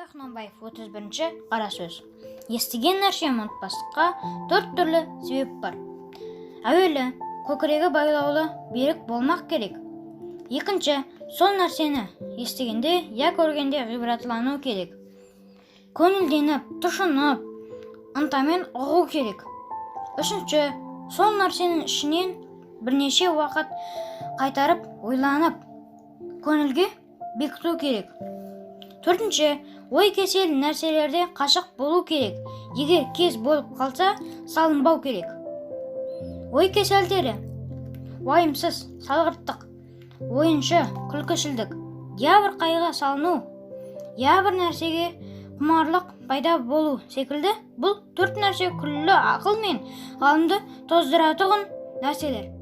Абай Құнанбаев 31-ші қара сөз. Естіген нәрсені ұмытпастыққа 4 түрлі себеп бар. Әуелі, көкірегі байлаулы, берік болмақ керек. Екінші, сол нәрсені естігенде, я көргенде ғибратлану керек. Көңілденіп, тұшынып, ынтамен ұғу керек. Үшінші, сол нәрсенің ішінен бірнеше уақыт қайтарып, ойланып, көңілге бекіту керек. Төртінші, ой кесел нәрселерде қашық болу керек. Егер кез болып қалса, салынбау керек. Ой кеселдері: уайымсыз, салғырттық, ойыншы, күлкішілдік, я бір қайға салыну, я бір нәрсеге құмарлық пайда болу секілді бұл 4 нәрсе күллі ақыл мен ғалымды тоздыратұғын нәрселер.